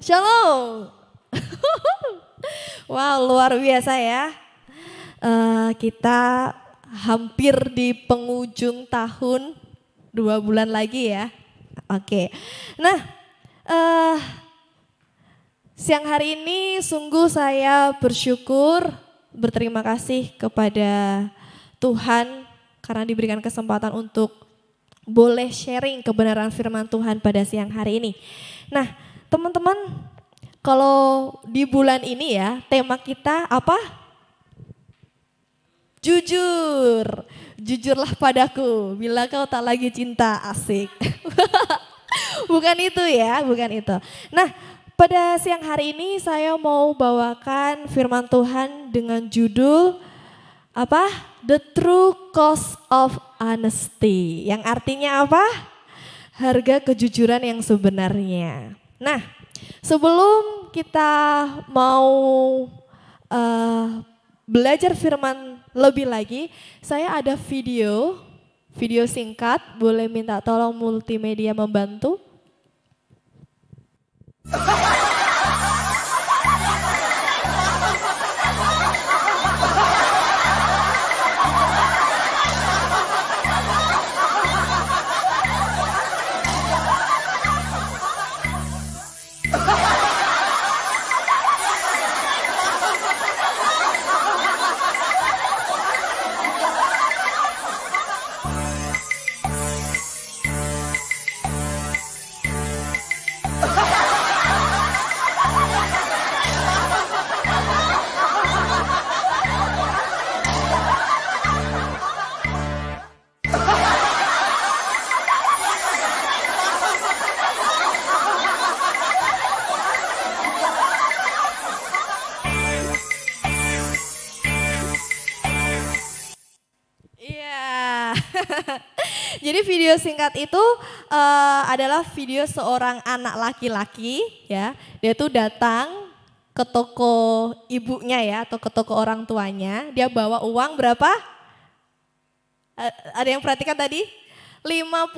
Shalom. Wow, luar biasa ya. Kita hampir di penghujung tahun, 2 bulan lagi ya. Oke. Nah, siang hari ini sungguh saya bersyukur, berterima kasih kepada Tuhan karena diberikan kesempatan untuk boleh sharing kebenaran firman Tuhan pada siang hari ini. Nah, teman-teman, kalau di bulan ini ya, tema kita apa? Jujur. Jujurlah padaku bila kau tak lagi cinta, asik. Bukan itu ya, bukan itu. Nah, pada siang hari ini saya mau bawakan firman Tuhan dengan judul apa? The True Cost of Honesty. Yang artinya apa? Harga kejujuran yang sebenarnya. Nah, sebelum kita mau belajar firman lebih lagi, saya ada video singkat, boleh minta tolong multimedia membantu. Jadi video singkat itu adalah video seorang anak laki-laki ya. Dia tuh datang ke toko ibunya ya atau ke toko orang tuanya. Dia bawa uang berapa? Ada yang perhatikan tadi? 50.000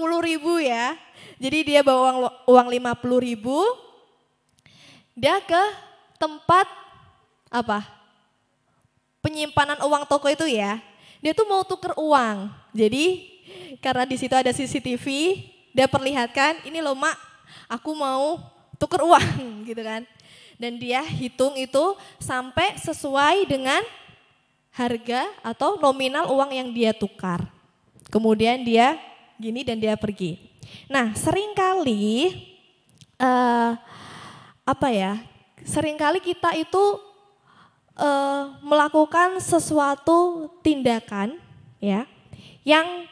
ya. Jadi dia bawa uang 50.000. Dia ke tempat apa? Penyimpanan uang toko itu ya. Dia tuh mau tuker uang. Jadi karena di situ ada CCTV, dia perlihatkan, ini loh mak, aku mau tuker uang gitu kan. Dan dia hitung itu sampai sesuai dengan harga atau nominal uang yang dia tukar. Kemudian dia gini dan dia pergi. Nah seringkali seringkali kita itu melakukan sesuatu tindakan ya yang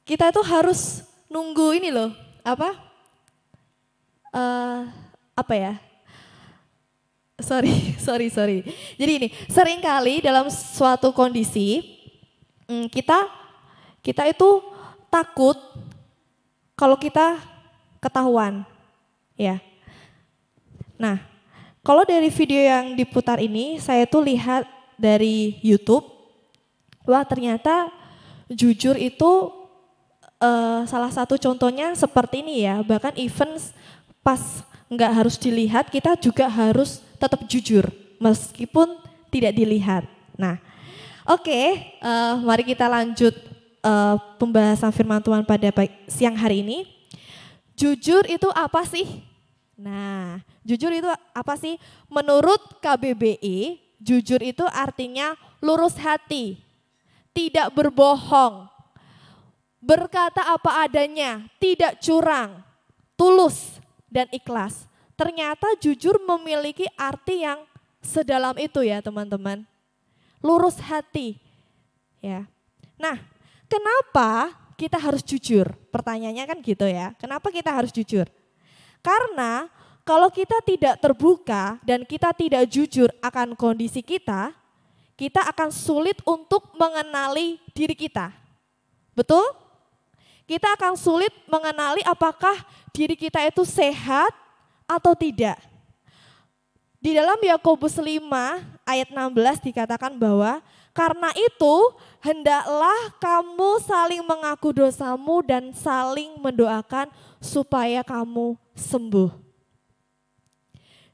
kita tuh harus nunggu ini loh, sorry. Jadi ini, seringkali dalam suatu kondisi kita itu takut kalau kita ketahuan, ya. Nah, kalau dari video yang diputar ini, saya tuh lihat dari YouTube. Wah ternyata jujur itu salah satu contohnya seperti ini ya. Bahkan even pas nggak harus dilihat kita juga harus tetap jujur meskipun tidak dilihat. Nah mari kita lanjut pembahasan firman Tuhan pada siang hari ini. Jujur itu apa sih? Nah jujur itu apa sih? Menurut KBBI jujur itu artinya lurus hati. Tidak berbohong, berkata apa adanya, tidak curang, tulus dan ikhlas. Ternyata jujur memiliki arti yang sedalam itu ya teman-teman. Lurus hati. Ya. Nah, kenapa kita harus jujur? Pertanyaannya kan gitu ya. Kenapa kita harus jujur? Karena kalau kita tidak terbuka dan kita tidak jujur akan kondisi kita akan sulit untuk mengenali diri kita. Betul? Kita akan sulit mengenali apakah diri kita itu sehat atau tidak. Di dalam Yakobus 5 ayat 16 dikatakan bahwa Karena itu, hendaklah kamu saling mengaku dosamu dan saling mendoakan supaya kamu sembuh.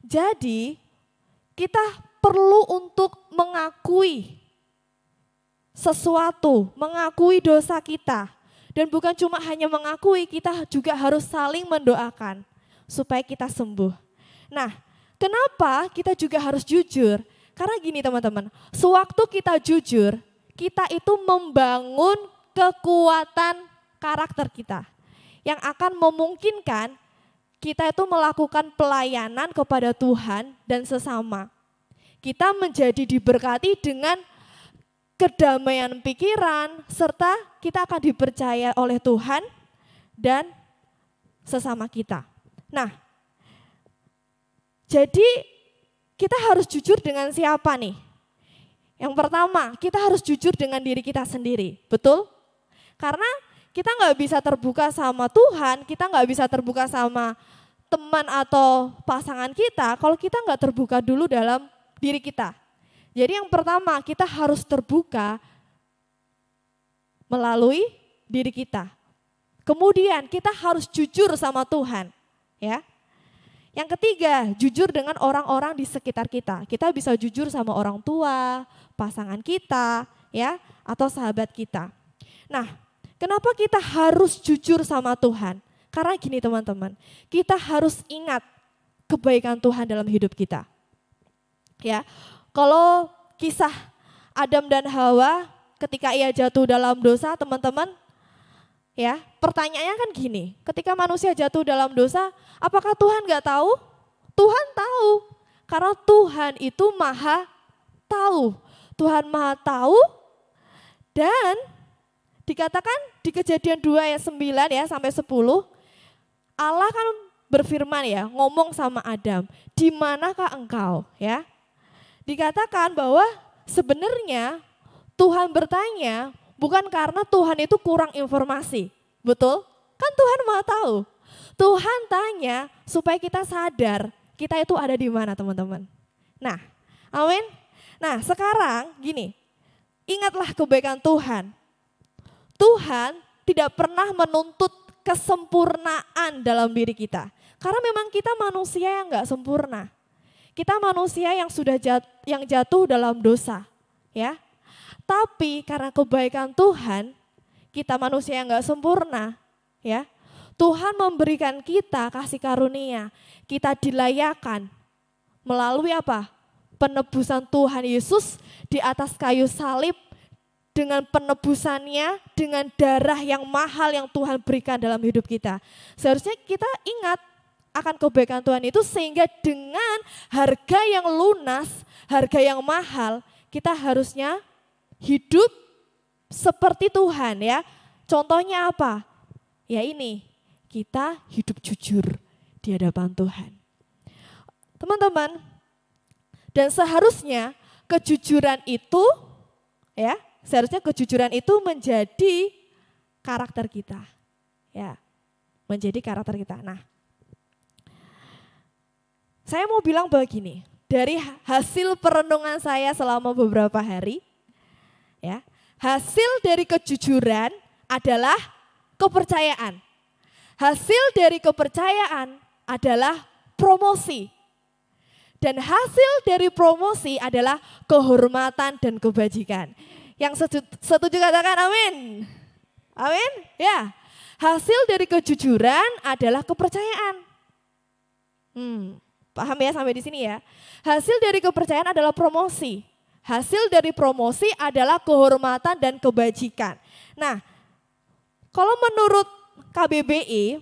Jadi, kita perlu untuk mengakui sesuatu, mengakui dosa kita. Dan bukan cuma hanya mengakui, kita juga harus saling mendoakan supaya kita sembuh. Nah, kenapa kita juga harus jujur? Karena gini teman-teman, sewaktu kita jujur, kita itu membangun kekuatan karakter kita. Yang akan memungkinkan kita itu melakukan pelayanan kepada Tuhan dan sesama. Kita menjadi diberkati dengan kedamaian pikiran, serta kita akan dipercaya oleh Tuhan dan sesama kita. Nah, jadi kita harus jujur dengan siapa nih? Yang pertama, kita harus jujur dengan diri kita sendiri, betul? Karena kita nggak bisa terbuka sama Tuhan, kita nggak bisa terbuka sama teman atau pasangan kita kalau kita nggak terbuka dulu dalam diri kita. Jadi yang pertama, kita harus terbuka melalui diri kita. Kemudian kita harus jujur sama Tuhan, ya. Yang ketiga, jujur dengan orang-orang di sekitar kita. Kita bisa jujur sama orang tua, pasangan kita, ya, atau sahabat kita. Nah, kenapa kita harus jujur sama Tuhan? Karena gini teman-teman, kita harus ingat kebaikan Tuhan dalam hidup kita. Ya, kalau kisah Adam dan Hawa ketika ia jatuh dalam dosa, teman-teman, ya, pertanyaannya kan gini, ketika manusia jatuh dalam dosa, apakah Tuhan gak tahu? Tuhan tahu, karena Tuhan itu maha tahu. Tuhan maha tahu dan dikatakan di Kejadian 2 ayat 9 ya sampai 10, Allah kan berfirman ya, ngomong sama Adam, di manakah engkau? Ya, dikatakan bahwa sebenarnya Tuhan bertanya bukan karena Tuhan itu kurang informasi, betul? Kan Tuhan maha tahu. Tuhan tanya supaya kita sadar kita itu ada di mana teman-teman. Nah, amin. Nah sekarang gini, ingatlah kebaikan Tuhan. Tuhan tidak pernah menuntut kesempurnaan dalam diri kita. Karena memang kita manusia yang gak sempurna. Kita manusia yang sudah yang jatuh dalam dosa, ya. Tapi karena kebaikan Tuhan, kita manusia yang gak sempurna, ya. Tuhan memberikan kita kasih karunia, kita dilayakan melalui apa? Penebusan Tuhan Yesus di atas kayu salib, dengan penebusannya, dengan darah yang mahal yang Tuhan berikan dalam hidup kita. Seharusnya kita ingat akan kebaikan Tuhan itu sehingga dengan harga yang lunas, harga yang mahal, kita harusnya hidup seperti Tuhan ya. Contohnya apa? Ya ini, kita hidup jujur di hadapan Tuhan. Teman-teman, dan seharusnya kejujuran itu ya, seharusnya kejujuran itu menjadi karakter kita. Ya, menjadi karakter kita. Nah, saya mau bilang begini, dari hasil perenungan saya selama beberapa hari, ya, hasil dari kejujuran adalah kepercayaan. Hasil dari kepercayaan adalah promosi. Dan hasil dari promosi adalah kehormatan dan kebajikan. Yang setuju katakan amin. Amin. Ya. Hasil dari kejujuran adalah kepercayaan. Paham ya sampai di sini ya. Hasil dari kepercayaan adalah promosi. Hasil dari promosi adalah kehormatan dan kebajikan. Nah, kalau menurut KBBI,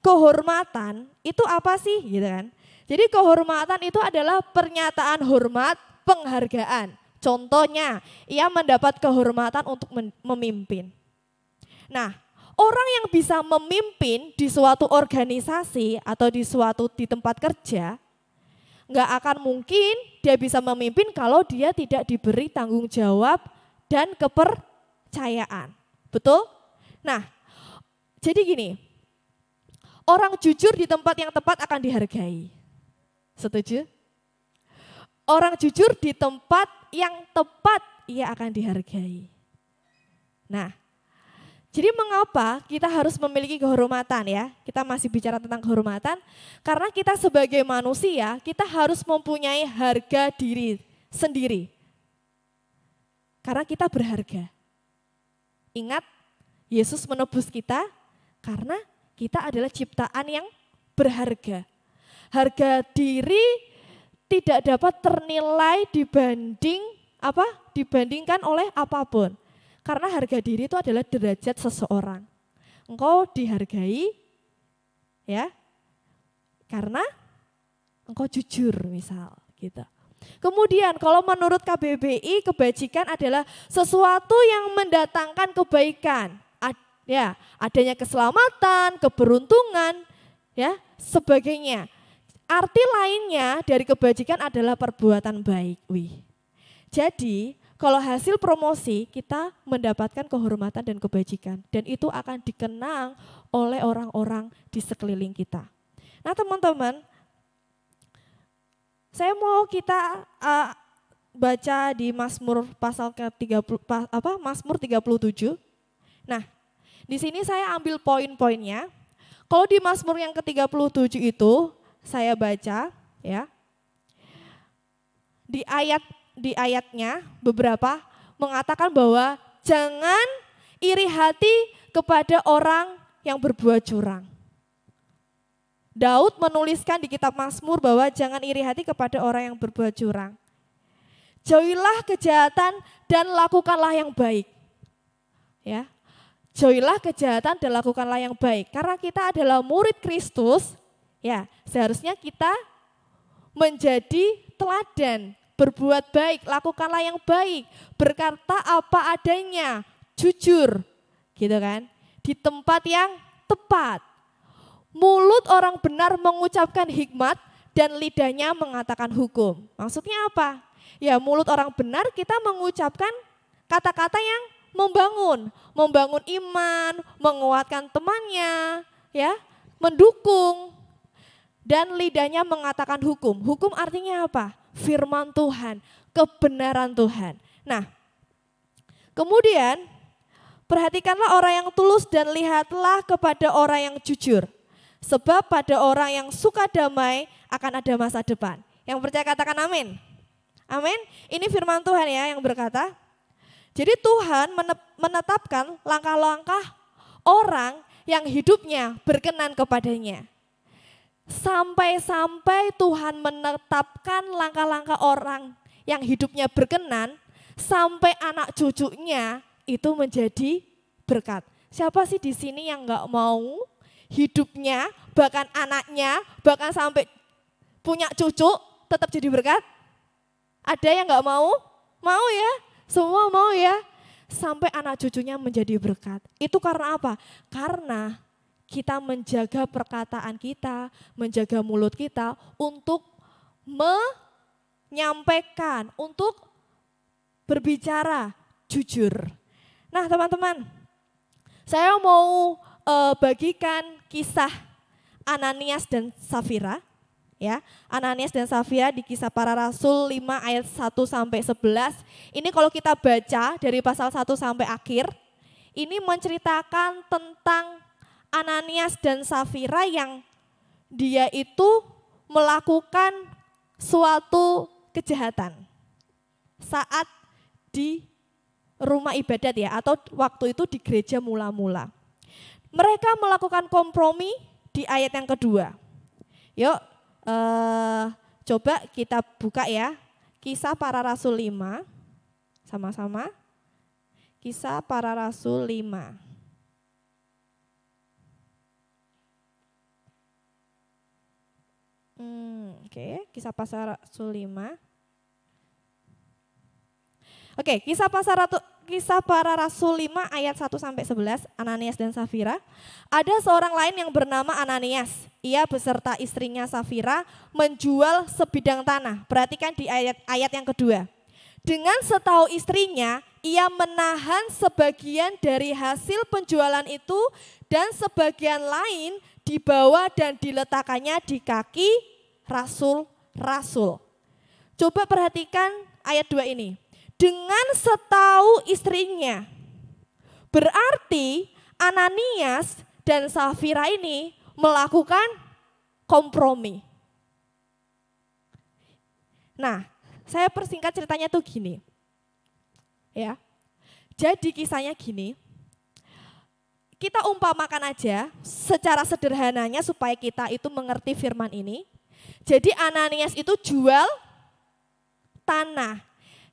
kehormatan itu apa sih gitu kan? Jadi kehormatan itu adalah pernyataan hormat, penghargaan. Contohnya, ia mendapat kehormatan untuk memimpin. Nah, orang yang bisa memimpin di suatu organisasi atau di tempat kerja, nggak akan mungkin dia bisa memimpin kalau dia tidak diberi tanggung jawab dan kepercayaan. Betul? Nah, jadi gini, orang jujur di tempat yang tepat akan dihargai. Setuju? Orang jujur di tempat yang tepat ia akan dihargai. Nah, jadi mengapa kita harus memiliki kehormatan ya? Kita masih bicara tentang kehormatan, karena kita sebagai manusia, kita harus mempunyai harga diri sendiri. Karena kita berharga. Ingat, Yesus menebus kita karena kita adalah ciptaan yang berharga. Harga diri tidak dapat ternilai dibandingkan oleh apapun. Karena harga diri itu adalah derajat seseorang. Engkau dihargai ya karena engkau jujur misal gitu. Kemudian kalau menurut KBBI kebajikan adalah sesuatu yang mendatangkan kebaikan. Adanya keselamatan, keberuntungan, ya, sebagainya. Arti lainnya dari kebajikan adalah perbuatan baik. Jadi kalau hasil promosi kita mendapatkan kehormatan dan kebajikan dan itu akan dikenang oleh orang-orang di sekeliling kita. Nah teman-teman, saya mau kita baca di Mazmur pasal ke-30 Mazmur 37. Nah, di sini saya ambil poin-poinnya. Kalau di Mazmur yang ke-37 itu saya baca ya. Di ayatnya beberapa mengatakan bahwa jangan iri hati kepada orang yang berbuat curang. Daud menuliskan di kitab Mazmur bahwa jangan iri hati kepada orang yang berbuat curang. Jauhilah kejahatan dan lakukanlah yang baik. Ya. Jauhilah kejahatan dan lakukanlah yang baik. Karena kita adalah murid Kristus, ya, seharusnya kita menjadi teladan. Berbuat baik, lakukanlah yang baik, berkata apa adanya, jujur, gitu kan, di tempat yang tepat. Mulut orang benar mengucapkan hikmat dan lidahnya mengatakan hukum. Maksudnya apa? Ya mulut orang benar kita mengucapkan kata-kata yang membangun iman, menguatkan temannya, ya, mendukung. Dan lidahnya mengatakan hukum. Hukum artinya apa? Firman Tuhan, kebenaran Tuhan. Nah, kemudian perhatikanlah orang yang tulus dan lihatlah kepada orang yang jujur. Sebab pada orang yang suka damai akan ada masa depan. Yang percaya katakan amin. Amin. Ini firman Tuhan ya yang berkata. Jadi Tuhan menetapkan langkah-langkah orang yang hidupnya berkenan kepadanya. Sampai-sampai Tuhan menetapkan langkah-langkah orang yang hidupnya berkenan, sampai anak cucunya itu menjadi berkat. Siapa sih di sini yang gak mau hidupnya, bahkan anaknya, bahkan sampai punya cucu tetap jadi berkat? Ada yang gak mau? Mau ya? Semua mau ya? Sampai anak cucunya menjadi berkat. Itu karena apa? Karena kita menjaga perkataan kita, menjaga mulut kita untuk menyampaikan, untuk berbicara jujur. Nah teman-teman, saya mau bagikan kisah Ananias dan Safira. Ya, Ananias dan Safira di Kisah Para Rasul 5 ayat 1 sampai 11. Ini kalau kita baca dari pasal 1 sampai akhir, ini menceritakan tentang Ananias dan Safira yang dia itu melakukan suatu kejahatan saat di rumah ibadat ya, atau waktu itu di gereja mula-mula. Mereka melakukan kompromi di ayat yang kedua. Yuk coba kita buka ya, Kisah Para Rasul 5, sama-sama. Kisah Para Rasul 5. Oke, Kisah Para Rasul 5. Oke, Kisah Para Rasul 5 ayat 1 sampai 11, Ananias dan Safira. Ada seorang lain yang bernama Ananias. Ia beserta istrinya Safira menjual sebidang tanah. Perhatikan di ayat yang kedua. Dengan setahu istrinya, ia menahan sebagian dari hasil penjualan itu dan sebagian lain dibawa dan diletakkannya di kaki rasul-rasul. Coba perhatikan ayat 2 ini. dengan setahu istrinya. Berarti Ananias dan Safira ini melakukan kompromi. Nah, saya persingkat ceritanya tuh gini. Ya. Jadi kisahnya gini. Kita umpamakan aja secara sederhananya supaya kita itu mengerti firman ini. Jadi Ananias itu jual tanah.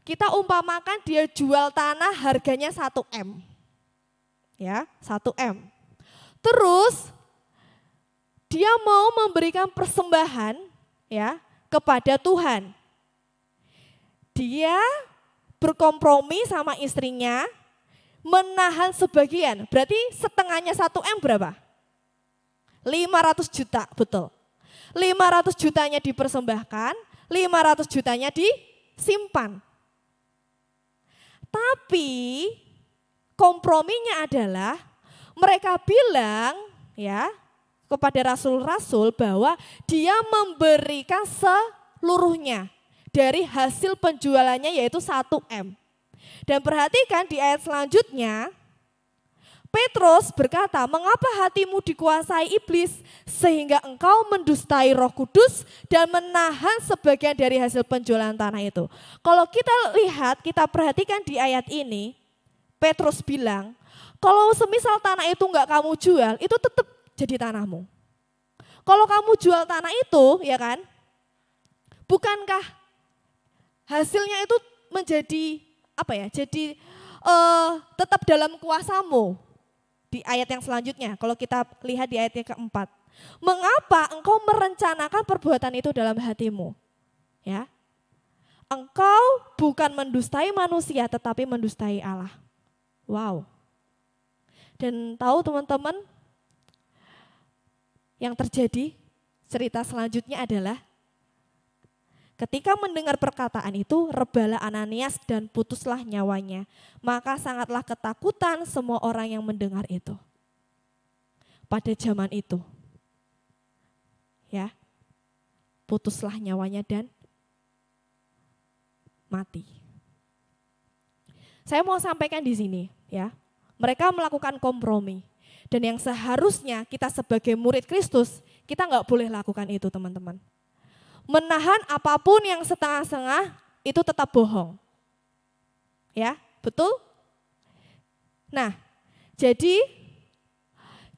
Kita umpamakan dia jual tanah harganya 1 M. Ya, 1 M. Terus dia mau memberikan persembahan ya kepada Tuhan. Dia berkompromi sama istrinya, menahan sebagian, berarti setengahnya 1 M berapa? 500 juta, betul. 500 jutanya dipersembahkan, 500 jutanya disimpan. Tapi komprominya adalah mereka bilang ya kepada rasul-rasul bahwa dia memberikan seluruhnya dari hasil penjualannya yaitu 1 M. Dan perhatikan di ayat selanjutnya, Petrus berkata, mengapa hatimu dikuasai iblis sehingga engkau mendustai Roh Kudus dan menahan sebagian dari hasil penjualan tanah itu. Kalau kita lihat, kita perhatikan di ayat ini, Petrus bilang, kalau semisal tanah itu enggak kamu jual, itu tetap jadi tanahmu. Kalau kamu jual tanah itu, ya kan, bukankah hasilnya itu menjadi apa ya? Jadi tetap dalam kuasamu. Di ayat yang selanjutnya, kalau kita lihat di ayat yang keempat. Mengapa engkau merencanakan perbuatan itu dalam hatimu? Ya. Engkau bukan mendustai manusia tetapi mendustai Allah. Wow. Dan tahu teman-teman yang terjadi cerita selanjutnya adalah ketika mendengar perkataan itu, rebalah Ananias dan putuslah nyawanya. Maka sangatlah ketakutan semua orang yang mendengar itu. Pada zaman itu, ya, putuslah nyawanya dan mati. Saya mau sampaikan di sini, ya, mereka melakukan kompromi. Dan yang seharusnya kita sebagai murid Kristus, kita nggak boleh lakukan itu, teman-teman. Menahan apapun yang setengah-setengah itu tetap bohong. Ya, betul? Nah, jadi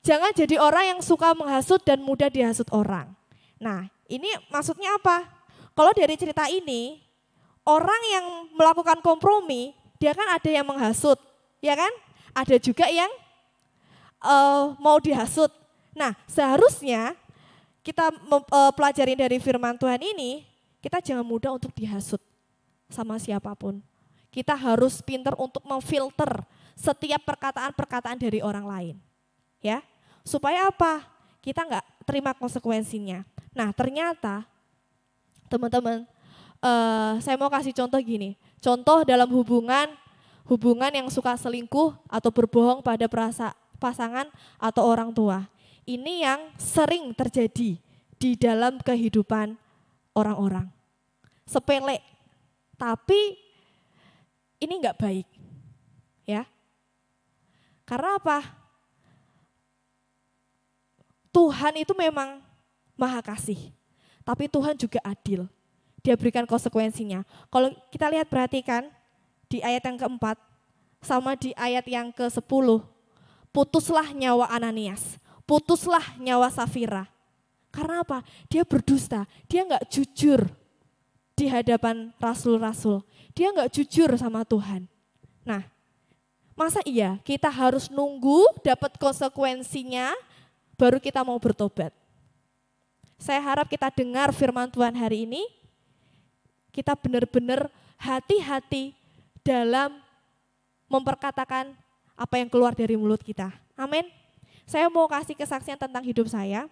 jangan jadi orang yang suka menghasut dan mudah dihasut orang. Nah, ini maksudnya apa? Kalau dari cerita ini, orang yang melakukan kompromi, dia kan ada yang menghasut, ya kan? Ada juga yang mau dihasut. Nah, seharusnya kita pelajari dari firman Tuhan ini, kita jangan mudah untuk dihasut sama siapapun. Kita harus pintar untuk memfilter setiap perkataan-perkataan dari orang lain. Ya, supaya apa? Kita enggak terima konsekuensinya. Nah, ternyata teman-teman, saya mau kasih contoh gini. Contoh dalam hubungan yang suka selingkuh atau berbohong pada pasangan atau orang tua. Ini yang sering terjadi di dalam kehidupan orang-orang. Sepele, tapi ini enggak baik. Ya. Karena apa? Tuhan itu memang maha kasih, tapi Tuhan juga adil. Dia berikan konsekuensinya. Kalau kita lihat perhatikan di ayat yang keempat sama di ayat yang ke-10, putuslah nyawa Ananias. Putuslah nyawa Safira. Karena apa? Dia berdusta, dia enggak jujur di hadapan rasul-rasul. Dia enggak jujur sama Tuhan. Nah, masa iya kita harus nunggu dapat konsekuensinya baru kita mau bertobat? Saya harap kita dengar firman Tuhan hari ini, kita benar-benar hati-hati dalam memperkatakan apa yang keluar dari mulut kita. Amin. Saya mau kasih kesaksian tentang hidup saya.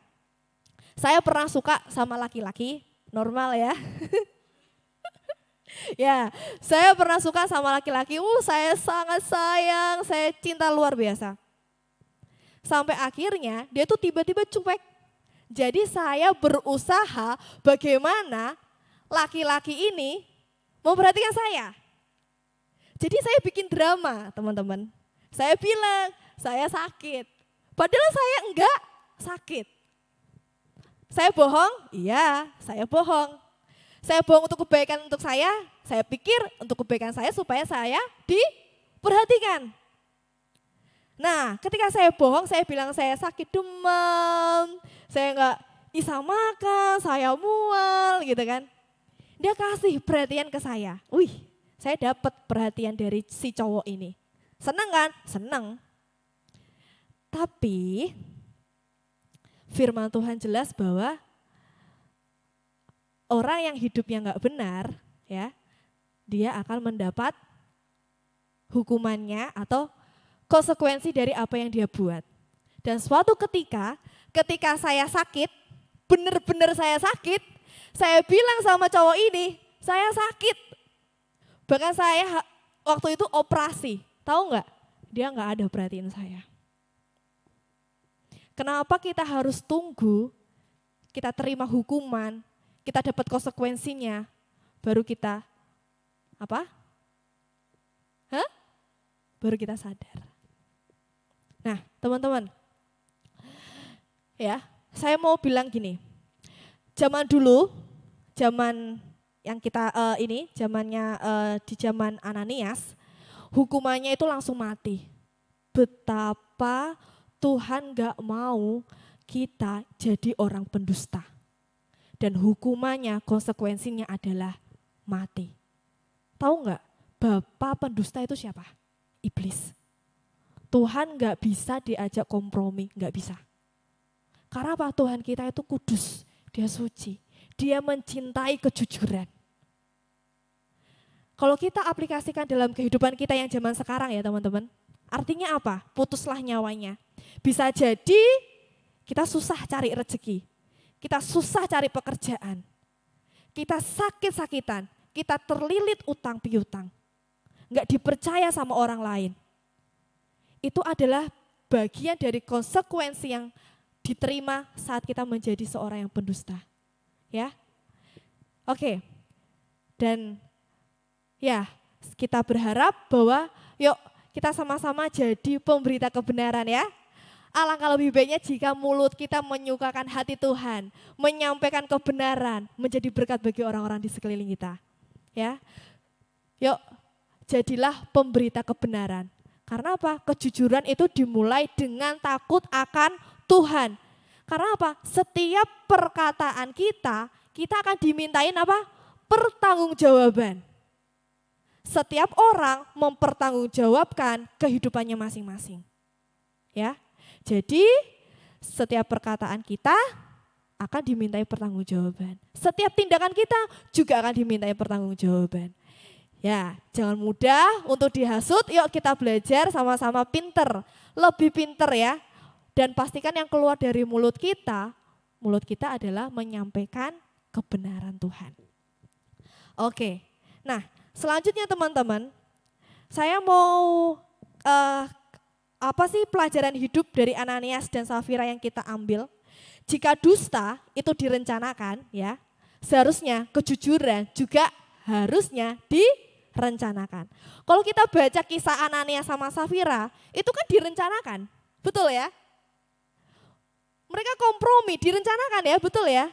Saya pernah suka sama laki-laki, normal ya. Ya, saya pernah suka sama laki-laki. Saya sangat sayang, saya cinta luar biasa. Sampai akhirnya dia tuh tiba-tiba cuek. Jadi saya berusaha bagaimana laki-laki ini memperhatikan saya. Jadi saya bikin drama, teman-teman. Saya bilang, saya sakit. Padahal saya enggak sakit. Saya bohong? Iya, saya bohong. Saya bohong untuk kebaikan untuk saya pikir untuk kebaikan saya supaya saya diperhatikan. Nah, ketika saya bohong, saya bilang saya sakit demam, saya enggak bisa makan, saya mual gitu kan. Dia kasih perhatian ke saya. Wih, saya dapat perhatian dari si cowok ini. Senang kan? Senang. Tapi firman Tuhan jelas bahwa orang yang hidupnya enggak benar, ya, dia akan mendapat hukumannya atau konsekuensi dari apa yang dia buat. Dan suatu ketika saya sakit, benar-benar saya sakit, saya bilang sama cowok ini, saya sakit. Bahkan saya waktu itu operasi, tahu nggak? Dia nggak ada perhatiin saya. Kenapa kita harus tunggu, kita terima hukuman, kita dapat konsekuensinya, baru kita apa? Baru kita sadar. Nah, teman-teman, ya, saya mau bilang gini, zaman dulu, zaman yang kita zamannya di zaman Ananias, hukumannya itu langsung mati. Betapa Tuhan gak mau kita jadi orang pendusta. Dan hukumannya, konsekuensinya adalah mati. Tahu gak, bapak pendusta itu siapa? Iblis. Tuhan gak bisa diajak kompromi, gak bisa. Karena apa? Tuhan kita itu kudus, dia suci, dia mencintai kejujuran. Kalau kita aplikasikan dalam kehidupan kita yang zaman sekarang ya teman-teman, artinya apa? Putuslah nyawanya. Bisa jadi kita susah cari rezeki, kita susah cari pekerjaan, kita sakit-sakitan, kita terlilit utang piutang, gak dipercaya sama orang lain. Itu adalah bagian dari konsekuensi yang diterima saat kita menjadi seorang yang pendusta. Ya, oke. Dan ya, kita berharap bahwa yuk kita sama-sama jadi pemberita kebenaran ya. Alangkah lebih baiknya jika mulut kita menyukakan hati Tuhan, menyampaikan kebenaran, menjadi berkat bagi orang-orang di sekeliling kita. Ya, yuk jadilah pemberita kebenaran. Karena apa? Kejujuran itu dimulai dengan takut akan Tuhan. Karena apa? Setiap perkataan kita akan dimintain apa? Pertanggungjawaban. Setiap orang mempertanggungjawabkan kehidupannya masing-masing. Ya. Jadi setiap perkataan kita akan dimintai pertanggungjawaban. Setiap tindakan kita juga akan dimintai pertanggungjawaban. Ya, jangan mudah untuk dihasut, yuk kita belajar sama-sama pinter, lebih pinter ya. Dan pastikan yang keluar dari mulut kita adalah menyampaikan kebenaran Tuhan. Oke, nah selanjutnya teman-teman, saya mau apa sih pelajaran hidup dari Ananias dan Safira yang kita ambil? Jika dusta itu direncanakan ya, seharusnya kejujuran juga harusnya direncanakan. Kalau kita baca kisah Ananias sama Safira, itu kan direncanakan, betul ya? Mereka kompromi, direncanakan ya, betul ya?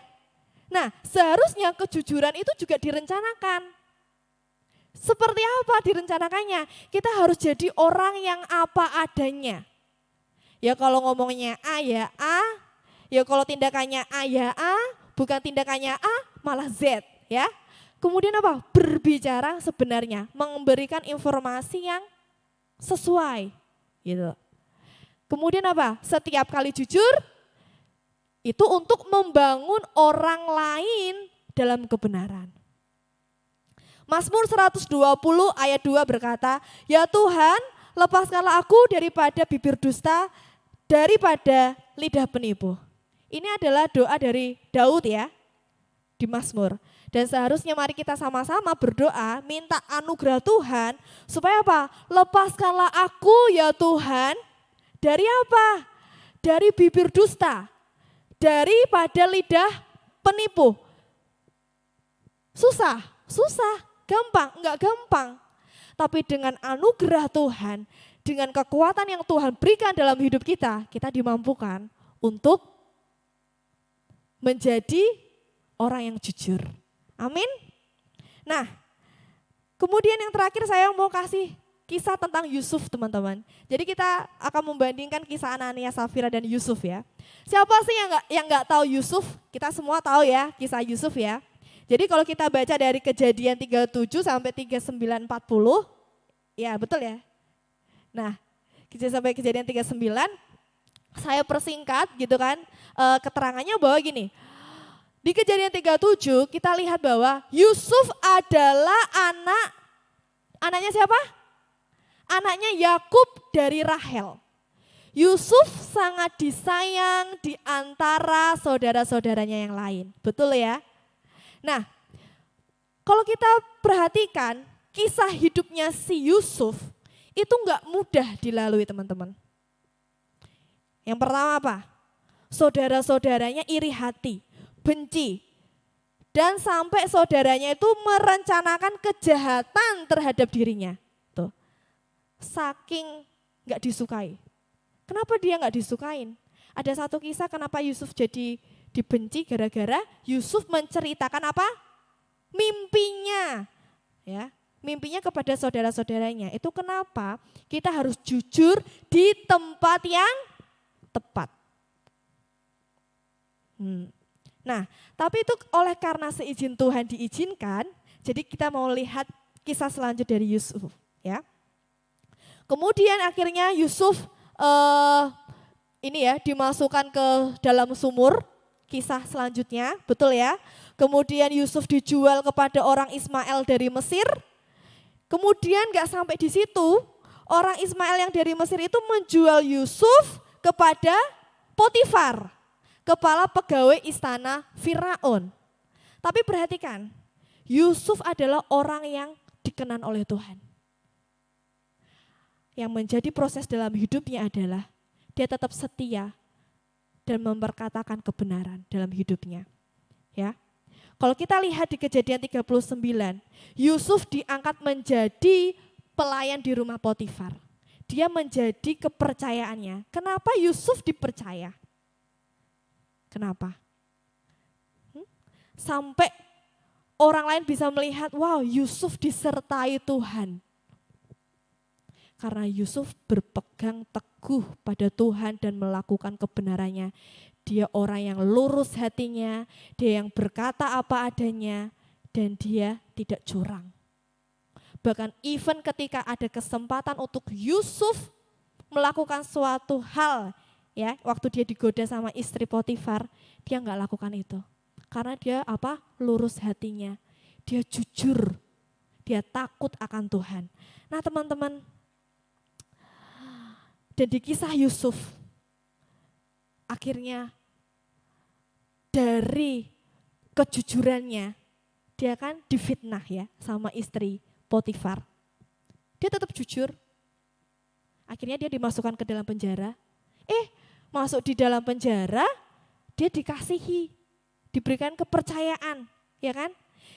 Nah, seharusnya kejujuran itu juga direncanakan. Seperti apa direncanakannya? Kita harus jadi orang yang apa adanya. Ya kalau ngomongnya A ya A, ya kalau tindakannya A ya A, bukan tindakannya A malah Z ya. Kemudian apa? Berbicara sebenarnya, memberikan informasi yang sesuai gitu. Kemudian apa? Setiap kali jujur itu untuk membangun orang lain dalam kebenaran. Mazmur 120 ayat 2 berkata, "Ya Tuhan, lepaskanlah aku daripada bibir dusta, daripada lidah penipu." Ini adalah doa dari Daud ya, di Mazmur. Dan seharusnya mari kita sama-sama berdoa, minta anugerah Tuhan, supaya apa? Lepaskanlah aku ya Tuhan, dari apa? Dari bibir dusta, daripada lidah penipu. Susah, gampang, enggak gampang. Tapi dengan anugerah Tuhan, dengan kekuatan yang Tuhan berikan dalam hidup kita, kita dimampukan untuk menjadi orang yang jujur. Amin. Nah, kemudian yang terakhir saya mau kasih kisah tentang Yusuf, teman-teman. Jadi kita akan membandingkan kisah Anania, Safira dan Yusuf ya. Siapa sih yang nggak tahu Yusuf? Kita semua tahu ya kisah Yusuf ya. Jadi kalau kita baca dari Kejadian 37 sampai 39 40, ya betul ya. Nah, sampai Kejadian 39, saya persingkat gitu kan, keterangannya bahwa gini. Di Kejadian 37 kita lihat bahwa Yusuf adalah anaknya siapa? Anaknya Yakub dari Rahel. Yusuf sangat disayang di antara saudara-saudaranya yang lain. Betul ya? Nah, kalau kita perhatikan kisah hidupnya si Yusuf itu enggak mudah dilalui, teman-teman. Yang pertama apa? Saudara-saudaranya iri hati, benci. Dan sampai saudaranya itu merencanakan kejahatan terhadap dirinya. Tuh. Saking enggak disukai. Kenapa dia enggak disukain? Ada satu kisah kenapa Yusuf jadi dibenci gara-gara Yusuf menceritakan apa? Mimpinya. Ya, mimpinya kepada saudara-saudaranya. Itu kenapa kita harus jujur di tempat yang tepat. Nah, tapi itu oleh karena seizin Tuhan diizinkan, jadi kita mau lihat kisah selanjutnya dari Yusuf, ya. Kemudian akhirnya Yusuf dimasukkan ke dalam sumur, kisah selanjutnya, betul ya. Kemudian Yusuf dijual kepada orang Ismail dari Mesir. Kemudian gak sampai di situ, orang Ismail yang dari Mesir itu menjual Yusuf kepada Potifar, kepala pegawai istana Firaun. Tapi perhatikan, Yusuf adalah orang yang dikenan oleh Tuhan. Yang menjadi proses dalam hidupnya adalah dia tetap setia dan memperkatakan kebenaran dalam hidupnya. Ya. Kalau kita lihat di Kejadian 39, Yusuf diangkat menjadi pelayan di rumah Potifar. Dia menjadi kepercayaannya. Kenapa Yusuf dipercaya? Kenapa? Sampai orang lain bisa melihat, wow, Yusuf disertai Tuhan. Karena Yusuf berpegang teguh pada Tuhan dan melakukan kebenarannya. Dia orang yang lurus hatinya, dia yang berkata apa adanya, dan dia tidak curang. Bahkan even ketika ada kesempatan untuk Yusuf melakukan suatu hal, ya, waktu dia digoda sama istri Potifar, dia enggak lakukan itu. Karena dia apa? Lurus hatinya. Dia jujur. Dia takut akan Tuhan. Nah, teman-teman, dan di kisah Yusuf, akhirnya dari kejujurannya, dia kan difitnah ya sama istri Potifar. Dia tetap jujur. Akhirnya dia dimasukkan ke dalam penjara. Masuk di dalam penjara, dia dikasihi, diberikan kepercayaan, ya kan?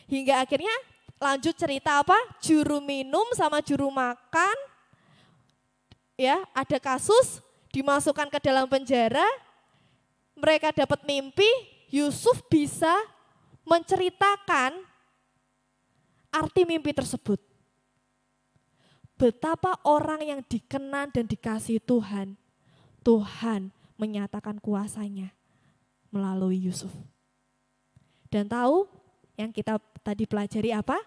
Hingga akhirnya lanjut cerita apa? Juru minum sama juru makan, ya, ada kasus dimasukkan ke dalam penjara, mereka dapat mimpi, Yusuf bisa menceritakan arti mimpi tersebut. Betapa orang yang dikenan dan dikasihi Tuhan, Tuhan menyatakan kuasanya melalui Yusuf. Dan tahu yang kita tadi pelajari apa?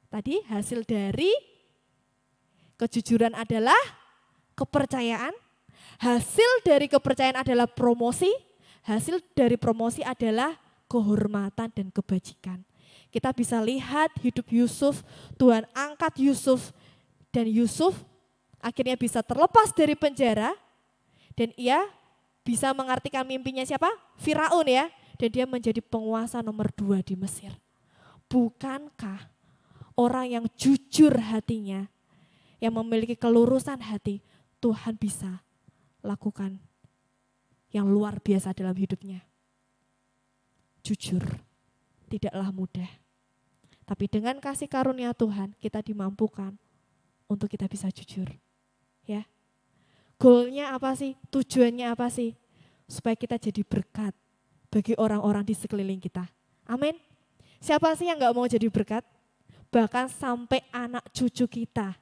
Tadi hasil dari kejujuran adalah kepercayaan, hasil dari kepercayaan adalah promosi, hasil dari promosi adalah kehormatan dan kebajikan. Kita bisa lihat hidup Yusuf, Tuhan angkat Yusuf, dan Yusuf akhirnya bisa terlepas dari penjara, dan ia bisa mengartikan mimpinya siapa? Firaun ya, dan dia menjadi penguasa nomor 2 di Mesir. Bukankah orang yang jujur hatinya, yang memiliki kelurusan hati, Tuhan bisa lakukan yang luar biasa dalam hidupnya. Jujur tidaklah mudah, Tapi dengan kasih karunia Tuhan kita dimampukan untuk kita bisa jujur. Ya. Goalnya apa sih? Tujuannya apa sih? Supaya kita jadi berkat bagi orang-orang di sekeliling kita. Amin. Siapa sih yang gak mau jadi berkat? Bahkan sampai anak cucu kita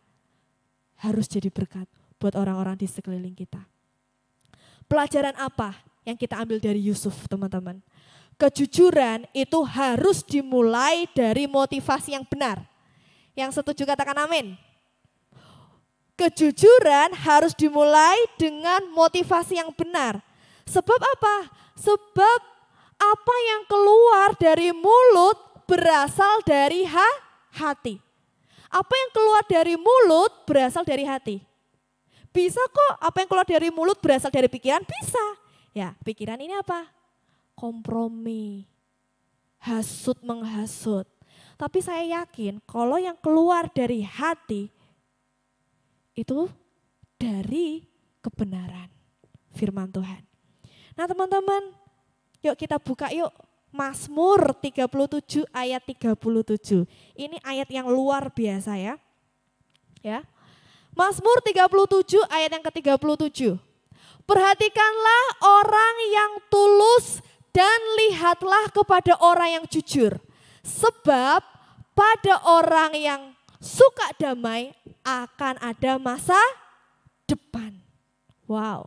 harus jadi berkat buat orang-orang di sekeliling kita. Pelajaran apa yang kita ambil dari Yusuf, teman-teman? Kejujuran itu harus dimulai dari motivasi yang benar. Yang setuju katakan amin. Kejujuran harus dimulai dengan motivasi yang benar. Sebab apa? Sebab apa yang keluar dari mulut berasal dari hati. Apa yang keluar dari mulut berasal dari hati. Bisa kok apa yang keluar dari mulut berasal dari pikiran? Bisa. Ya, pikiran ini apa? Kompromi, hasut menghasut. Tapi saya yakin kalau yang keluar dari hati itu dari kebenaran firman Tuhan. Nah teman-teman, yuk kita buka yuk Mazmur 37 ayat 37. Ini ayat yang luar biasa ya. Ya. Mazmur 37 ayat yang ke-37. Perhatikanlah orang yang tulus dan lihatlah kepada orang yang jujur. Sebab pada orang yang suka damai akan ada masa depan. Wow.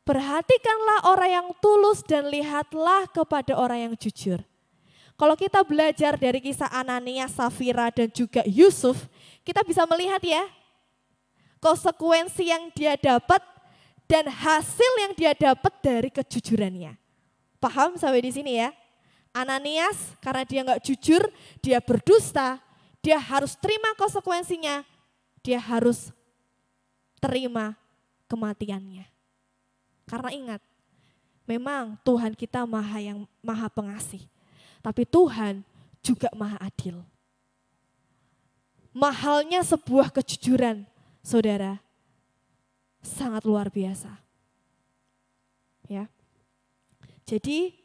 Perhatikanlah orang yang tulus dan lihatlah kepada orang yang jujur. Kalau kita belajar dari kisah Ananias, Safira dan juga Yusuf, kita bisa melihat ya konsekuensi yang dia dapat dan hasil yang dia dapat dari kejujurannya. Paham sampai di sini ya? Ananias karena dia nggak jujur, dia berdusta, dia harus terima konsekuensinya, dia harus terima kematiannya. Karena ingat, memang Tuhan kita maha pengasih, tapi Tuhan juga maha adil. Mahalnya sebuah kejujuran, saudara, sangat luar biasa. Ya. Jadi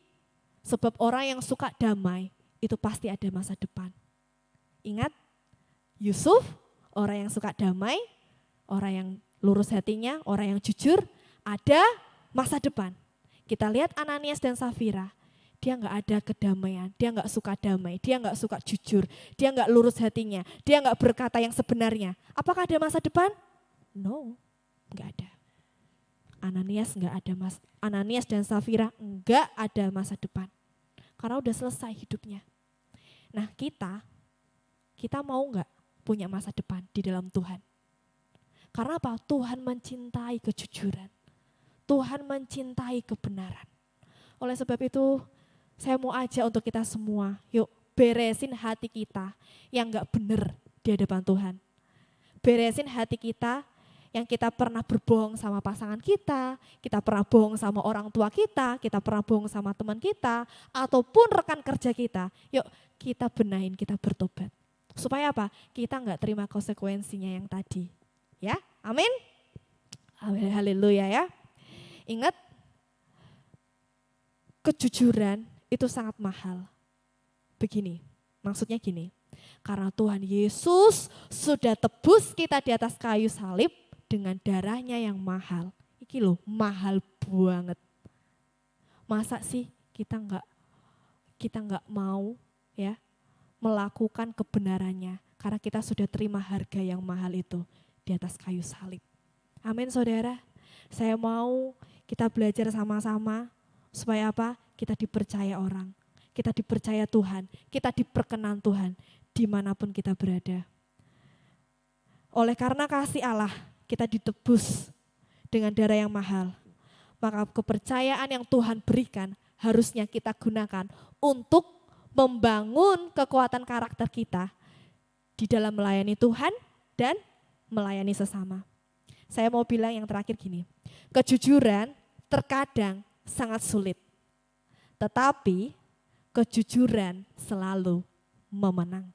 sebab orang yang suka damai itu pasti ada masa depan. Ingat, Yusuf orang yang suka damai, orang yang lurus hatinya, orang yang jujur, ada masa depan. Kita lihat Ananias dan Safira, dia nggak ada kedamaian, dia nggak suka damai, dia nggak suka jujur, dia nggak lurus hatinya, dia nggak berkata yang sebenarnya. Apakah ada masa depan? No, nggak ada. Ananias dan Safira nggak ada masa depan, karena udah selesai hidupnya. Nah kita mau nggak punya masa depan di dalam Tuhan? Karena apa? Tuhan mencintai kejujuran. Tuhan mencintai kebenaran. Oleh sebab itu, saya mau ajak untuk kita semua, yuk beresin hati kita yang gak benar di hadapan Tuhan. Beresin hati kita yang kita pernah berbohong sama pasangan kita pernah bohong sama orang tua kita pernah bohong sama teman kita, ataupun rekan kerja kita. Yuk kita benahin, kita bertobat. Supaya apa? Kita gak terima konsekuensinya yang tadi. Ya, amin. Amin, haleluya ya. Ingat, kejujuran itu sangat mahal. Begini, maksudnya gini, karena Tuhan Yesus sudah tebus kita di atas kayu salib dengan darahnya yang mahal. Iki loh, mahal banget. Masa sih kita nggak mau ya melakukan kebenarannya karena kita sudah terima harga yang mahal itu di atas kayu salib. Amin saudara. Saya mau kita belajar sama-sama supaya apa? Kita dipercaya orang, kita dipercaya Tuhan, kita diperkenan Tuhan dimanapun kita berada. Oleh karena kasih Allah, kita ditebus dengan darah yang mahal. Maka kepercayaan yang Tuhan berikan harusnya kita gunakan untuk membangun kekuatan karakter kita di dalam melayani Tuhan dan melayani sesama. Saya mau bilang yang terakhir gini, kejujuran terkadang sangat sulit, tetapi kejujuran selalu memenangkan.